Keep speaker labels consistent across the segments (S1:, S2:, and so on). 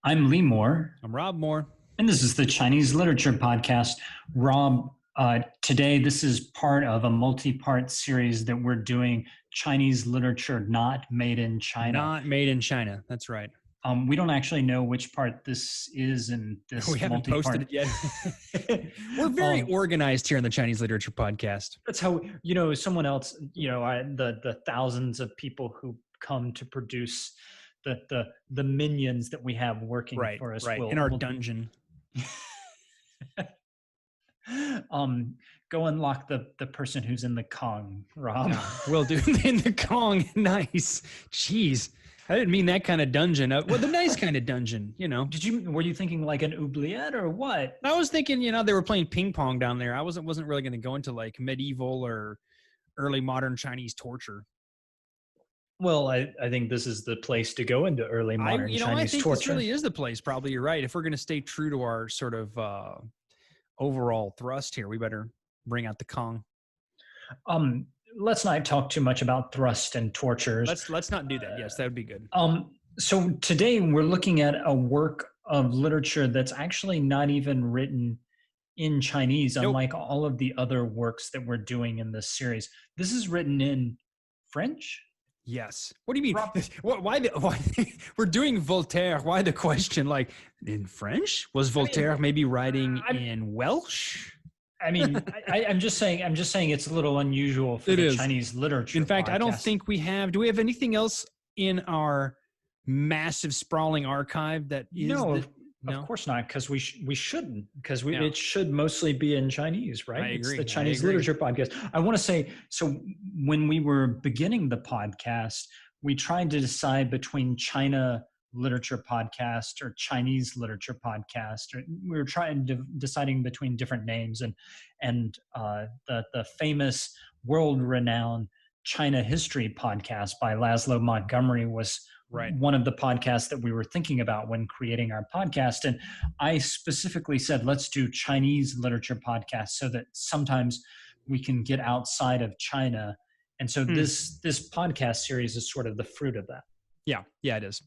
S1: I'm Lee Moore,
S2: I'm Rob Moore.
S1: and this is the Chinese Literature Podcast. Rob, today this is part of a multi-part series that we're doing, Chinese literature not made in China.
S2: Not made in China. That's right.
S1: We don't actually know which part this is in this
S2: We haven't posted it yet. We're very organized here on the Chinese Literature Podcast.
S1: That's how, someone else, the thousands of people who come to produce the minions that we have working for us.
S2: Right, in our dungeon.
S1: Go unlock the person who's in the Kong, Rob.
S2: Yeah, will do. In the Kong. Nice. Jeez. I didn't mean that kind of dungeon. Well, the nice kind of dungeon,
S1: Were you thinking like an oubliette or what?
S2: I was thinking, they were playing ping pong down there. I wasn't really going to go into like medieval or early modern Chinese torture.
S1: Well, I think this is the place to go into early modern Chinese torture.
S2: I think this really is the place. Probably you're right. If we're going to stay true to our sort of overall thrust here, we better bring out the Kong.
S1: Let's not talk too much about thrust and tortures.
S2: Let's not do that. Yes, that would be good.
S1: So today we're looking at a work of literature that's actually not even written in Chinese, unlike all of the other works that we're doing in this series. This is written in French?
S2: Yes. What do you mean? Why we're doing Voltaire? Why the question? Like in French? Was Voltaire maybe writing in Welsh?
S1: I mean, I'm just saying it's a little unusual for the Chinese literature.
S2: In fact,
S1: podcast.
S2: I don't think we have. Do we have anything else in our massive, sprawling archive that is?
S1: No, of course not, because we shouldn't, because it should mostly be in Chinese, right?
S2: I agree.
S1: It's the Chinese Literature Podcast. I want to say, so when we were beginning the podcast, we tried to decide between China Literature Podcast or Chinese Literature Podcast, or we were deciding between different names, and the famous world-renowned China History Podcast by Laszlo Montgomery was one of the podcasts that we were thinking about when creating our podcast. And I specifically said, let's do Chinese Literature Podcast so that sometimes we can get outside of China. And so this podcast series is sort of the fruit of that.
S2: Yeah, it is.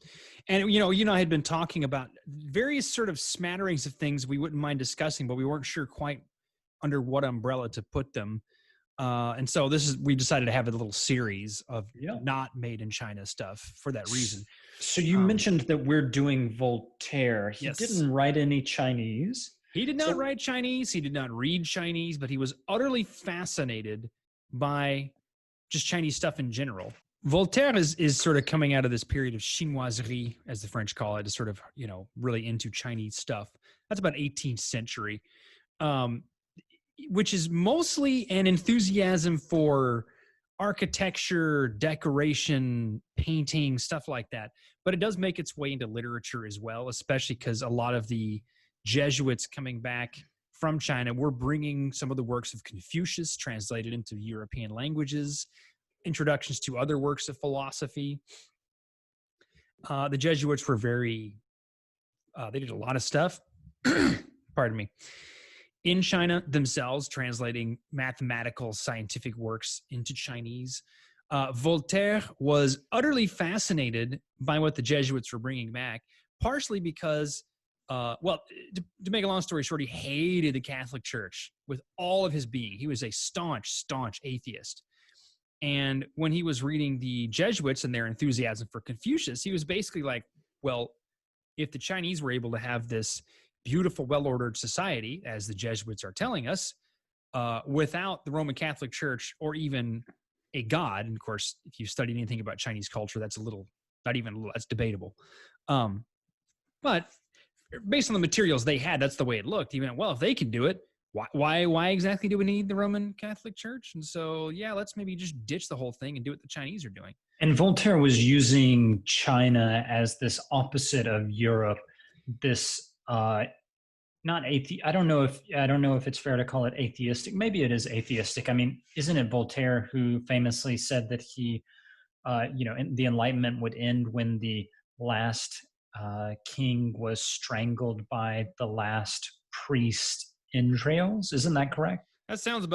S2: And, I had been talking about various sort of smatterings of things we wouldn't mind discussing, but we weren't sure quite under what umbrella to put them. And so we decided to have a little series of not made in China stuff for that reason.
S1: So you mentioned that we're doing Voltaire. He
S2: Yes.
S1: didn't write any Chinese.
S2: He did not write Chinese. He did not read Chinese, but he was utterly fascinated by just Chinese stuff in general. Voltaire is sort of coming out of this period of chinoiserie, as the French call it, is sort of, really into Chinese stuff. That's about 18th century. Which is mostly an enthusiasm for architecture, decoration, painting, stuff like that. But it does make its way into literature as well, especially because a lot of the Jesuits coming back from China were bringing some of the works of Confucius translated into European languages, introductions to other works of philosophy. The Jesuits were they did a lot of stuff. Pardon me. In China themselves, translating mathematical, scientific works into Chinese. Voltaire was utterly fascinated by what the Jesuits were bringing back, partially because, to make a long story short, he hated the Catholic Church with all of his being. He was a staunch atheist. And when he was reading the Jesuits and their enthusiasm for Confucius, he was basically like, well, if the Chinese were able to have this beautiful, well-ordered society, as the Jesuits are telling us, without the Roman Catholic Church or even a god. And of course, if you studied anything about Chinese culture, that's that's debatable. But based on the materials they had, that's the way it looked. Even, well, if they can do it, why exactly do we need the Roman Catholic Church? And so, let's maybe just ditch the whole thing and do what the Chinese are doing.
S1: And Voltaire was using China as this opposite of Europe, this I don't know if it's fair to call it atheistic. Maybe it is atheistic. I mean, isn't it Voltaire who famously said that he, the Enlightenment would end when the last king was strangled by the last priest entrails? Isn't that correct?
S2: That sounds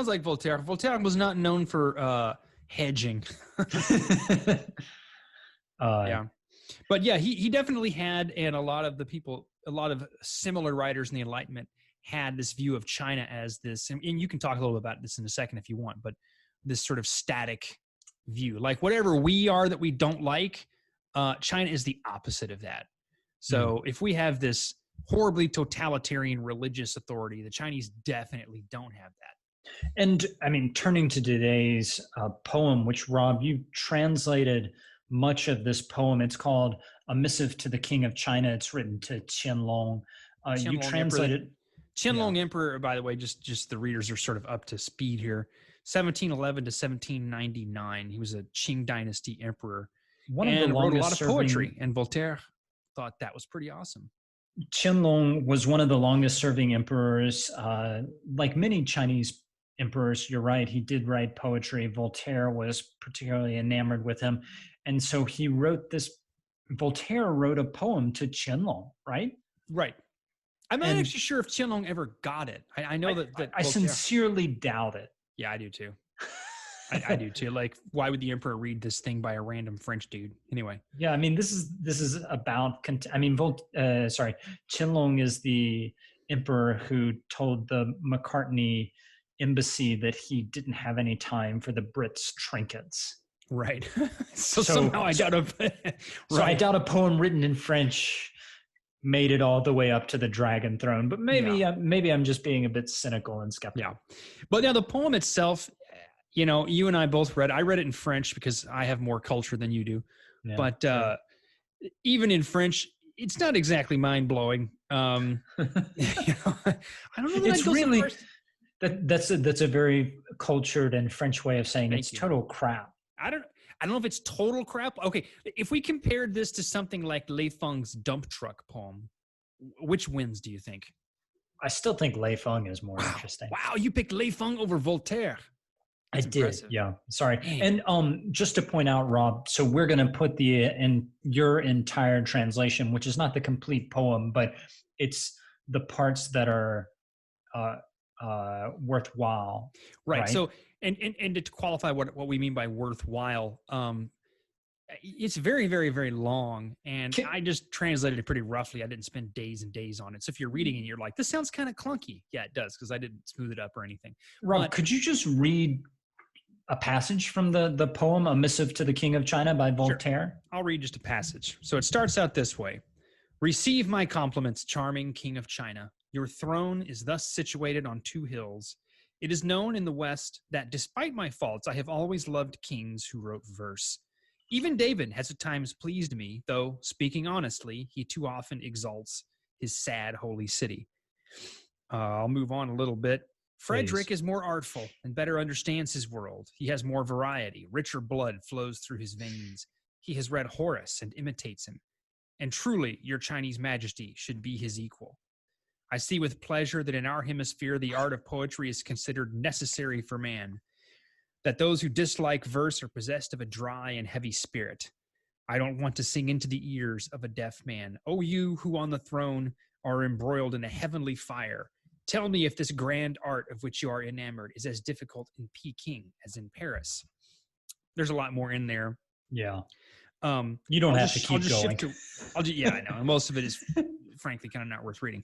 S2: like Voltaire. Voltaire was not known for hedging. Yeah. But yeah, he definitely had, and a lot of similar writers in the Enlightenment had this view of China as this, and you can talk a little about this in a second if you want, but this sort of static view, like whatever we are that we don't like, China is the opposite of that. So if we have this horribly totalitarian religious authority, the Chinese definitely don't have that.
S1: And I mean, turning to today's poem, which Rob, you translated much of this poem. It's called A Missive to the King of China. It's written to Qianlong. You translated
S2: Qianlong Emperor, by the way, just the readers are sort of up to speed here. 1711 to 1799. He was a Qing dynasty emperor. And wrote a lot of poetry. And Voltaire thought that was pretty awesome.
S1: Qianlong was one of the longest serving emperors. Like many Chinese emperors, you're right, he did write poetry. Voltaire was particularly enamored with him. And so Voltaire wrote a poem to Qianlong, right?
S2: Right. I'm not actually sure if Qianlong ever got it. I know that
S1: I sincerely doubt it.
S2: Yeah, I do too. I do too. Like, why would the emperor read this thing by a random French dude? Anyway.
S1: Yeah, I mean, this is about. Qianlong is the emperor who told the McCartney embassy that he didn't have any time for the Brits' trinkets.
S2: Right. so somehow I doubt
S1: I doubt a poem written in French made it all the way up to the dragon throne. But maybe I'm just being a bit cynical and skeptical.
S2: Yeah. But now the poem itself, you and I both I read it in French because I have more culture than you do. Yeah, but even in French, it's not exactly mind blowing. I don't know.
S1: It's really that's a very cultured and French way of saying it's total crap.
S2: I don't know if it's total crap. Okay, if we compared this to something like Lei Feng's dump truck poem, which wins, do you think?
S1: I still think Lei Feng is more interesting.
S2: Wow, you picked Lei Feng over Voltaire.
S1: That's impressive. Yeah. Sorry. And just to point out, Rob, so we're going to put in your entire translation, which is not the complete poem, but it's the parts that are worthwhile.
S2: Right. So, and to qualify what we mean by worthwhile, it's very, very, very long, and I just translated it pretty roughly. I didn't spend days and days on it. So if you're reading and you're like, this sounds kind of clunky. Yeah, it does, because I didn't smooth it up or anything.
S1: Rob, could you just read a passage from the poem, A Missive to the King of China by Voltaire?
S2: Sure. I'll read just a passage. So it starts out this way. Receive my compliments, charming King of China. Your throne is thus situated on two hills. It is known in the West that despite my faults, I have always loved kings who wrote verse. Even David has at times pleased me, though, speaking honestly, he too often exalts his sad holy city. I'll move on a little bit. Frederick is more artful and better understands his world. He has more variety. Richer blood flows through his veins. He has read Horace and imitates him. And truly, your Chinese majesty should be his equal. I see with pleasure that in our hemisphere, the art of poetry is considered necessary for man, that those who dislike verse are possessed of a dry and heavy spirit. I don't want to sing into the ears of a deaf man. O you who on the throne are embroiled in a heavenly fire, tell me if this grand art of which you are enamored is as difficult in Peking as in Paris. There's a lot more in there.
S1: Yeah. You don't have to keep going.
S2: Yeah, I know. And most of it is frankly kind of not worth reading.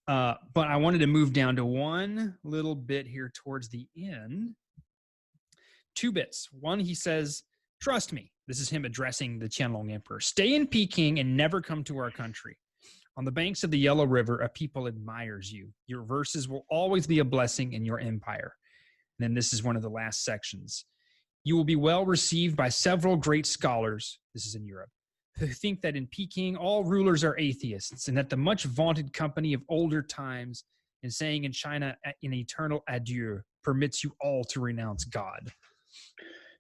S2: But I wanted to move down to one little bit here towards the end. 2 bits. One, he says, trust me. This is him addressing the Qianlong Emperor. Stay in Peking and never come to our country. On the banks of the Yellow River, a people admires you. Your verses will always be a blessing in your empire. And then this is one of the last sections. You will be well received by several great scholars, this is in Europe, who think that in Peking all rulers are atheists, and that the much vaunted company of older times in saying in China an eternal adieu permits you all to renounce God.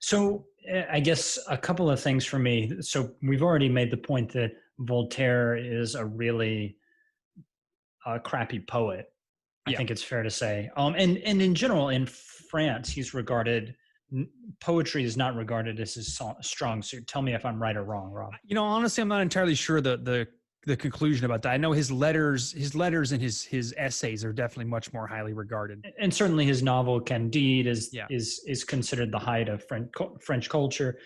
S1: So I guess a couple of things for me. So we've already made the point that Voltaire is a really crappy poet. I think it's fair to say. And in general, in France, poetry is not regarded as his strong suit. Tell me if I'm right or wrong, Rob.
S2: Honestly, I'm not entirely sure the conclusion about that. I know his letters and his essays are definitely much more highly regarded.
S1: And certainly his novel Candide is considered the height of French culture.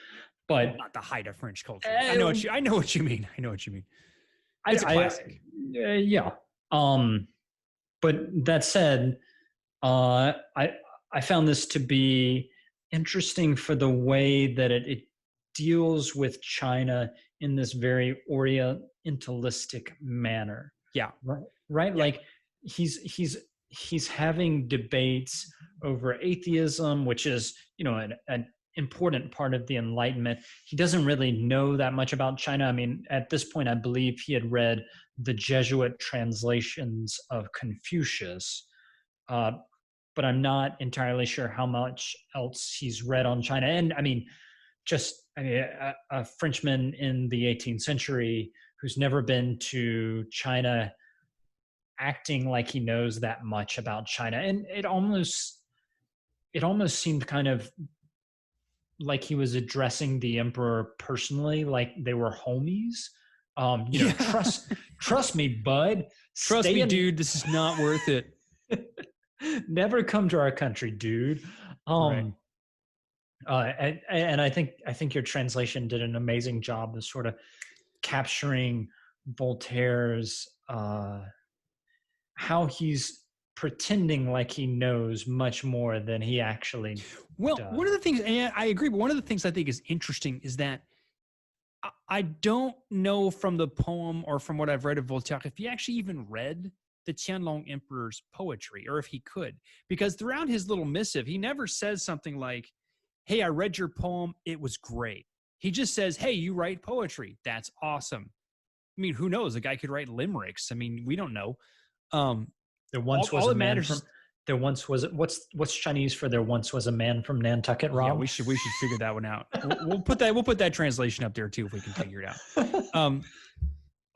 S1: but
S2: well, not the height of French culture. I know what you mean. It's a classic.
S1: Yeah. But that said, I found this to be interesting for the way that it deals with China in this very orientalistic manner.
S2: Yeah.
S1: Right?
S2: Yeah.
S1: Like he's having debates over atheism, which is, an important part of the Enlightenment. He doesn't really know that much about China. I mean, at this point, I believe he had read the Jesuit translations of Confucius, but I'm not entirely sure how much else he's read on China. And I mean, a Frenchman in the 18th century who's never been to China acting like he knows that much about China. And it almost seemed kind of like he was addressing the emperor personally, like they were homies. Trust me, bud.
S2: Trust me, dude, this is not worth it.
S1: Never come to our country, dude.
S2: Right.
S1: And I think your translation did an amazing job of sort of capturing Voltaire's how he's pretending like he knows much more than he actually does.
S2: One of the things, and I agree, but one of the things I think is interesting is that I don't know from the poem or from what I've read of Voltaire if he actually even read the Qianlong Emperor's poetry, or if he could, because throughout his little missive, he never says something like, hey, I read your poem, it was great. He just says, hey, you write poetry, that's awesome. I mean, who knows? A guy could write limericks. I mean, we don't know.
S1: There once was a man from. There once was what's Chinese for there once was a man from Nantucket, Rob?
S2: Yeah, we should figure that one out. We'll put that translation up there too if we can figure it out.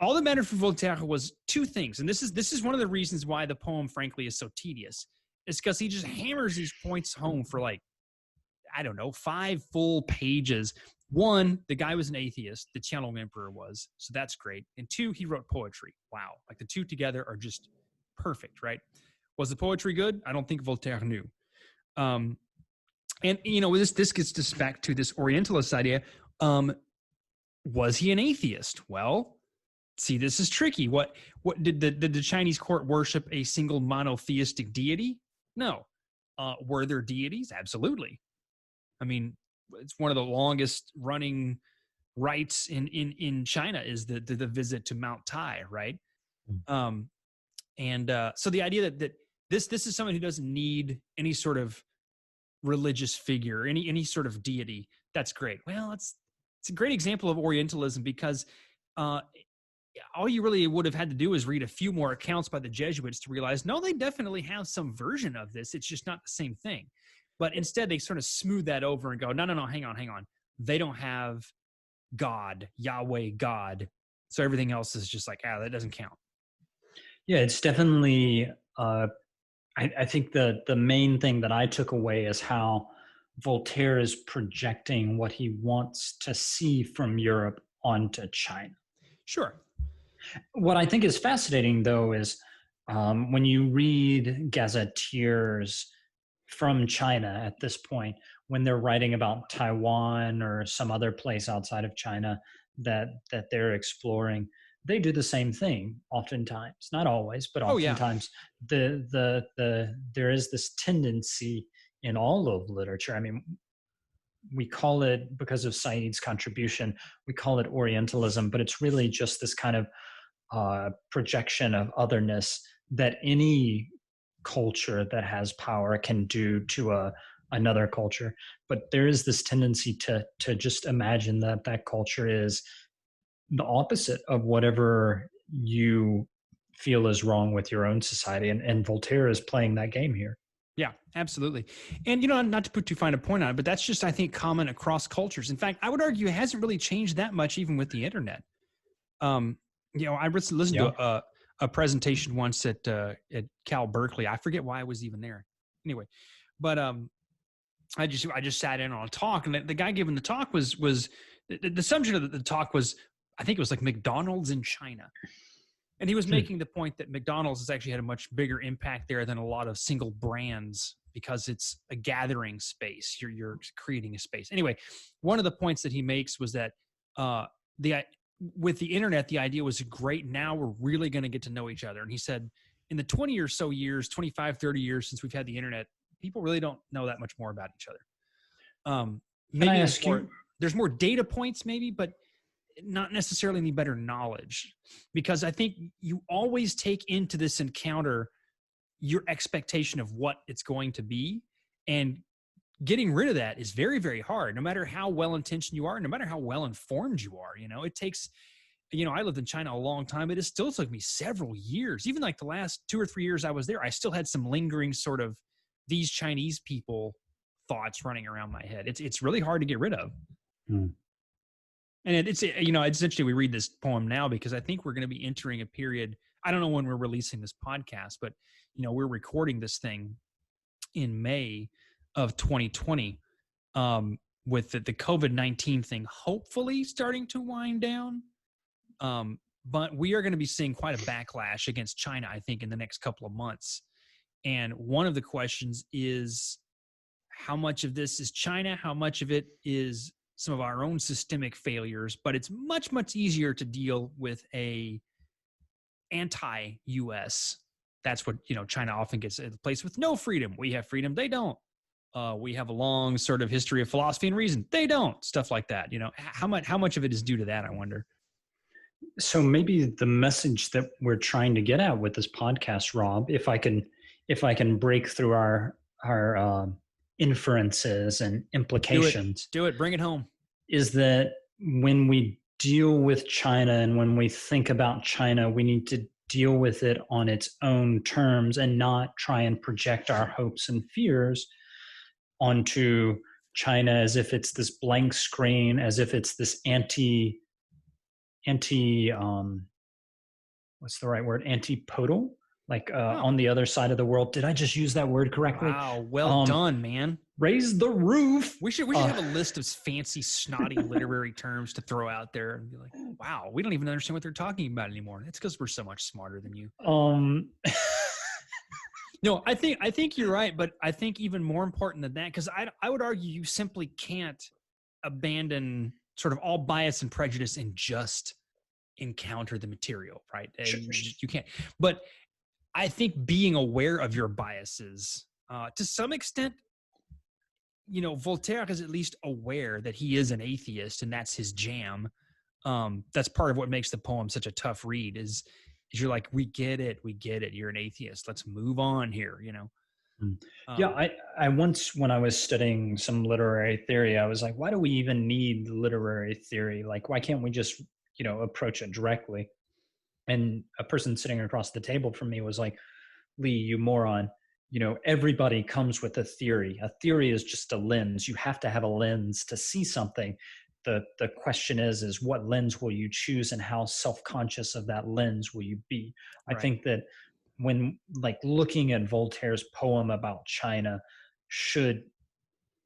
S2: All that mattered for Voltaire was two things, and this is one of the reasons why the poem, frankly, is so tedious. It's because he just hammers these points home for 5 full pages. One, the guy was an atheist. The Qianlong Emperor was, so that's great. And two, he wrote poetry. Wow, like the two together are just perfect, right? Was the poetry good? I don't think Voltaire knew. And this gets us back to this Orientalist idea. Was he an atheist? Well, see, this is tricky. What did the Chinese court worship a single monotheistic deity? No. Were there deities? Absolutely. I mean, it's one of the longest running rites in China is the visit to Mount Tai, right? So the idea that this is someone who doesn't need any sort of religious figure, any sort of deity, that's great. Well, it's a great example of Orientalism because all you really would have had to do is read a few more accounts by the Jesuits to realize, no, they definitely have some version of this. It's just not the same thing. But instead, they sort of smooth that over and go, no, hang on. They don't have God, Yahweh God. So everything else is just like, that doesn't count.
S1: Yeah, it's definitely, I think the main thing that I took away is how Voltaire is projecting what he wants to see from Europe onto China.
S2: Sure.
S1: What I think is fascinating, though, is when you read gazetteers from China at this point, when they're writing about Taiwan or some other place outside of China that they're exploring, they do the same thing oftentimes, not always, but oftentimes. There is this tendency in all of literature. I mean, we call it, because of Said's contribution, we call it Orientalism, but it's really just this kind of projection of otherness that any culture that has power can do to another culture. But there is this tendency to just imagine that culture is the opposite of whatever you feel is wrong with your own society. And Voltaire is playing that game here.
S2: Yeah, absolutely. And, not to put too fine a point on it, but that's just, I think, common across cultures. In fact, I would argue it hasn't really changed that much even with the internet. I listened to a presentation once at Cal Berkeley. I forget why I was even there. Anyway, but I just sat in on a talk, and the guy giving the talk was the subject of the talk was, I think it was like McDonald's in China. And he was making the point that McDonald's has actually had a much bigger impact there than a lot of single brands because it's a gathering space. You're creating a space. Anyway, one of the points that he makes was that with the internet, the idea was great. Now we're really going to get to know each other. And he said, in the 20 or so years, 25, 30 years since we've had the internet, people really don't know that much more about each other. Maybe there's more data points, maybe, but not necessarily any better knowledge, because I think you always take into this encounter your expectation of what it's going to be, and getting rid of that is very, very hard, no matter how well-intentioned you are, no matter how well-informed you are. It takes, I lived in China a long time, but it still took me several years. Even like the last 2 or 3 years I was there, I still had some lingering sort of these Chinese people thoughts running around my head. It's really hard to get rid of. And it's interesting we read this poem now, because I think we're going to be entering a period. I don't know when we're releasing this podcast, but we're recording this thing in May of 2020, with the COVID-19 thing hopefully starting to wind down. But we are going to be seeing quite a backlash against China, I think, in the next couple of months. And one of the questions is, how much of this is China? How much of it is some of our own systemic failures? But it's much, much easier to deal with a anti-US. That's what, China often gets a place with no freedom. We have freedom. They don't. We have a long sort of history of philosophy and reason. They don't. Stuff like that. How much of it is due to that, I wonder?
S1: So maybe the message that we're trying to get at with this podcast, Rob, if I can break through our inferences and implications.
S2: Do it. Bring it home.
S1: Is that when we deal with China and when we think about China, we need to deal with it on its own terms and not try and project our hopes and fears onto China as if it's this blank screen, as if it's this what's the right word? Antipodal? On the other side of the world. Did I just use that word correctly?
S2: Wow, well done, man.
S1: Raise the roof.
S2: We should have a list of fancy, snotty literary terms to throw out there and be like, wow, we don't even understand what they're talking about anymore. It's because we're so much smarter than you. No, I think you're right, but I think even more important than that, because I would argue you simply can't abandon sort of all bias and prejudice and just encounter the material, right? Sure. You can't. But I think being aware of your biases, to some extent, Voltaire is at least aware that he is an atheist and that's his jam. That's part of what makes the poem such a tough read is you're like, we get it. You're an atheist. Let's move on here,
S1: Yeah, I once, when I was studying some literary theory, I was like, why do we even need literary theory? Like, why can't we just, approach it directly? And a person sitting across the table from me was like, Lee, you moron. Everybody comes with a theory. A theory is just a lens. You have to have a lens to see something. The question is what lens will you choose and how self-conscious of that lens will you be? Right. I think that when looking at Voltaire's poem about China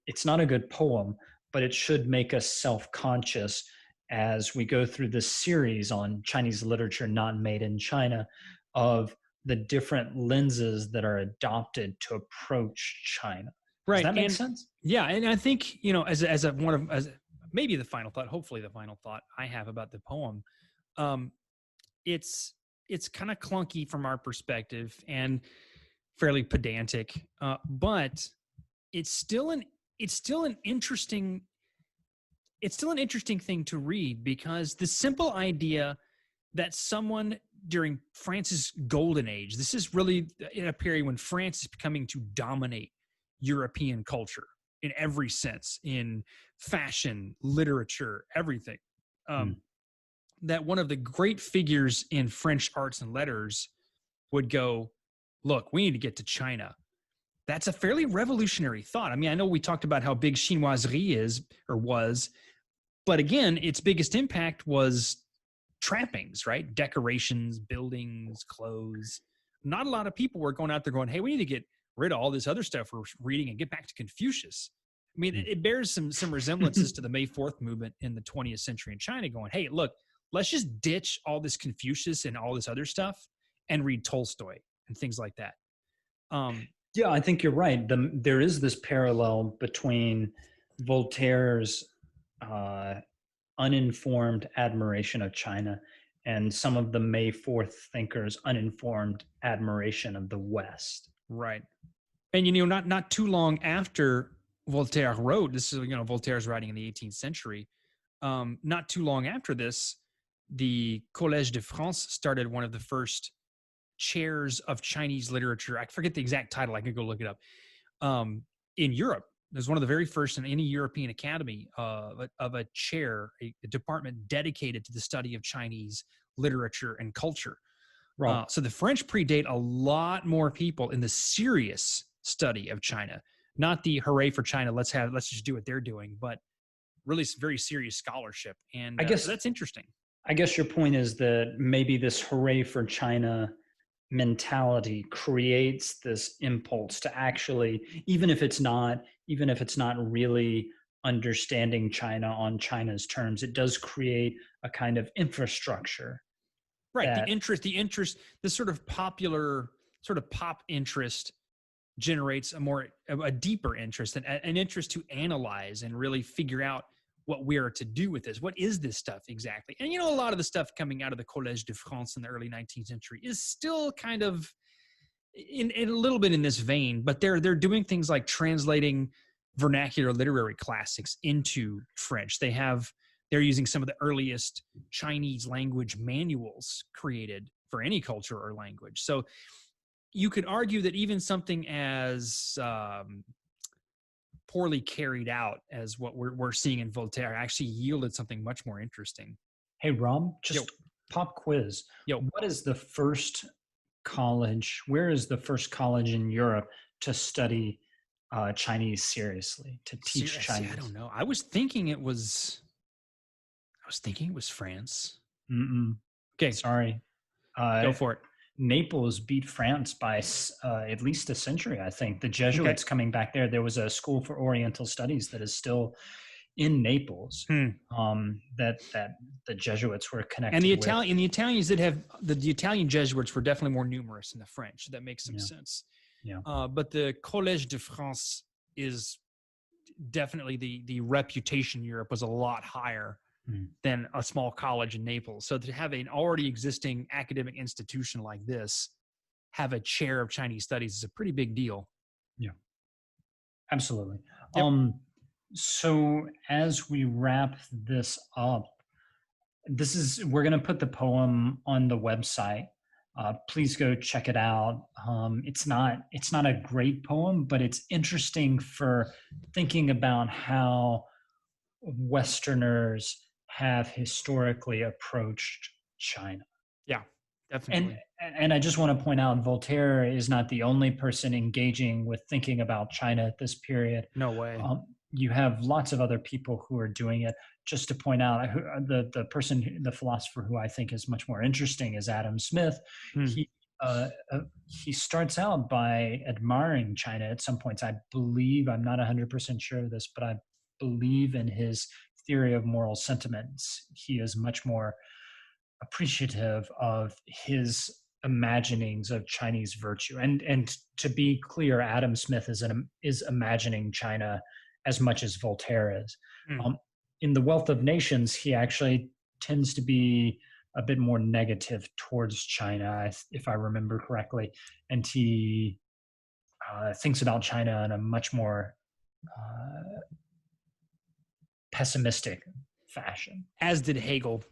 S1: it's not a good poem, but it should make us self-conscious as we go through this series on Chinese literature not made in China, of the different lenses that are adopted to approach China.
S2: Right.
S1: Does that make sense?
S2: Yeah. And I think, as maybe the final thought, hopefully the final thought I have about the poem, it's kind of clunky from our perspective and fairly pedantic, but it's still an interesting thing to read, because the simple idea that someone during France's golden age, this is really in a period when France is becoming to dominate European culture in every sense, in fashion, literature, everything. That one of the great figures in French arts and letters would go, look, we need to get to China. That's a fairly revolutionary thought. I mean, I know we talked about how big chinoiserie was, but again, its biggest impact was trappings, right? Decorations, buildings, clothes. Not a lot of people were going out there going, hey, we need to get rid of all this other stuff we're reading and get back to Confucius. I mean, it bears some resemblances to the May 4th movement in the 20th century in China, going, hey, look, let's just ditch all this Confucius and all this other stuff and read Tolstoy and things like that.
S1: Yeah, I think you're right. There is this parallel between Voltaire's uh, uninformed admiration of China and some of the May 4th thinkers' uninformed admiration of the West.
S2: Right. And not too long after Voltaire wrote this, is Voltaire's writing in the 18th century. Not too long after this, the Collège de France started one of the first chairs of Chinese literature. I forget the exact title. I could go look it up. In Europe, there's one of the very first in any European academy of a chair, a department dedicated to the study of Chinese literature and culture.
S1: Right.
S2: So the French predate a lot more people in the serious study of China, not the hooray for China, let's just do what they're doing, but really very serious scholarship. And
S1: I guess
S2: so that's interesting.
S1: I guess your point is that maybe this hooray for China mentality creates this impulse to actually, even if it's not really understanding China on China's terms, it does create a kind of infrastructure.
S2: Right. The interest, this sort of popular, sort of pop interest generates a deeper interest, and an interest to analyze and really figure out what we are to do with this. What is this stuff exactly? And a lot of the stuff coming out of the Collège de France in the early 19th century is still kind of in a little bit in this vein, but they're doing things like translating vernacular literary classics into French. They're using some of the earliest Chinese language manuals created for any culture or language. So you could argue that even something as poorly carried out as what we're seeing in Voltaire actually yielded something much more interesting.
S1: Hey, Rob, just pop quiz.
S2: Yo.
S1: What is the first college? Where is the first college in Europe to study Chinese seriously, to teach Chinese?
S2: I don't know. I was thinking it was France.
S1: Okay, sorry.
S2: Go for it.
S1: Naples beat France by at least a century, I think. The Jesuits coming back there. There was a school for Oriental Studies that is still in Naples. That the Jesuits were connected.
S2: And the
S1: Italians
S2: that have the Italian Jesuits were definitely more numerous than the French. So that makes some sense.
S1: Yeah.
S2: But the Collège de France is definitely the reputation in Europe was a lot higher than a small college in Naples. So to have an already existing academic institution like this have a chair of Chinese studies is a pretty big deal.
S1: Yeah, absolutely.
S2: Yep.
S1: So as we wrap this up, we're going to put the poem on the website. Please go check it out. It's not a great poem, but it's interesting for thinking about how Westerners have historically approached China.
S2: Yeah, definitely.
S1: And I just want to point out, Voltaire is not the only person engaging with thinking about China at this period.
S2: No way.
S1: You have lots of other people who are doing it. Just to point out, the philosopher who I think is much more interesting is Adam Smith. He starts out by admiring China at some points. I believe, I'm not 100% sure of this, but I believe in his theory of moral sentiments. He is much more appreciative of his imaginings of Chinese virtue. And to be clear, Adam Smith is imagining China as much as Voltaire is. In The Wealth of Nations, he actually tends to be a bit more negative towards China, if I remember correctly. And he thinks about China in a much more pessimistic fashion.
S2: As did Hegel.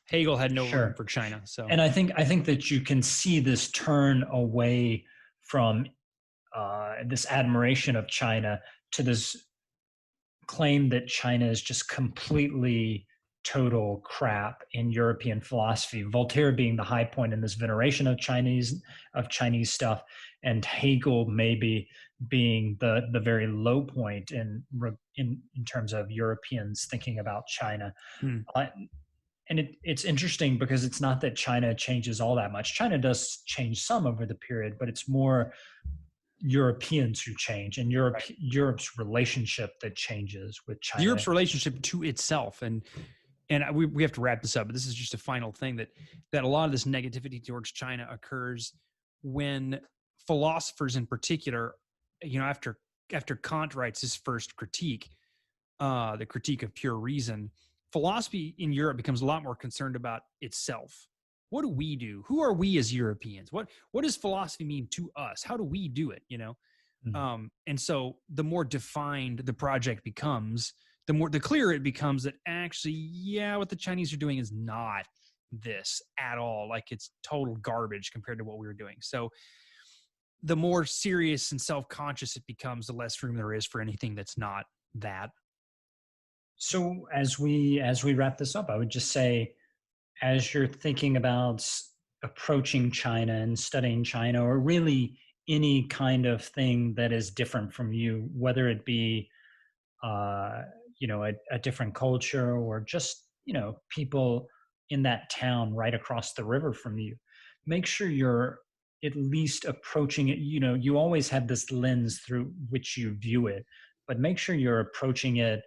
S2: Hegel had no room for China. So,
S1: and I think that you can see this turn away from this admiration of China to this claim that China is just completely total crap in European philosophy. Voltaire being the high point in this veneration of Chinese stuff, and Hegel maybe being the very low point in terms of Europeans thinking about China. And it's interesting because it's not that China changes all that much. China does change some over the period, but it's more Europeans who change, and Europe's relationship that changes with China.
S2: Europe's relationship to itself, and we have to wrap this up, but this is just a final thing that a lot of this negativity towards China occurs when philosophers in particular after Kant writes his first critique, the Critique of Pure Reason, philosophy in Europe becomes a lot more concerned about itself. What do we do? Who are we as Europeans? What does philosophy mean to us? How do we do it? And so the more defined the project becomes, the clearer it becomes that actually, yeah, what the Chinese are doing is not this at all. Like, it's total garbage compared to what we were doing. So the more serious and self-conscious it becomes, the less room there is for anything that's not that.
S1: So as we wrap this up, I would just say, as you're thinking about approaching China and studying China, or really any kind of thing that is different from you, whether it be uh, a different culture, or just people in that town right across the river from you, make sure you're at least approaching it. You always have this lens through which you view it, but make sure you're approaching it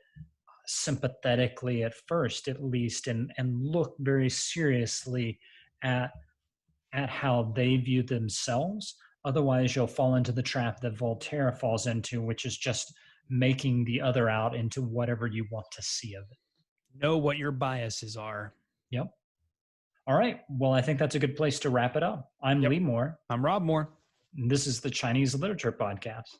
S1: sympathetically at first, at least, and look very seriously at how they view themselves. Otherwise, you'll fall into the trap that Voltaire falls into, which is just making the other out into whatever you want to see of it.
S2: Know what your biases are.
S1: Yep. All right. Well, I think that's a good place to wrap it up. I'm
S2: Yep.
S1: Lee Moore.
S2: I'm Rob Moore.
S1: And this is the Chinese Literature Podcast.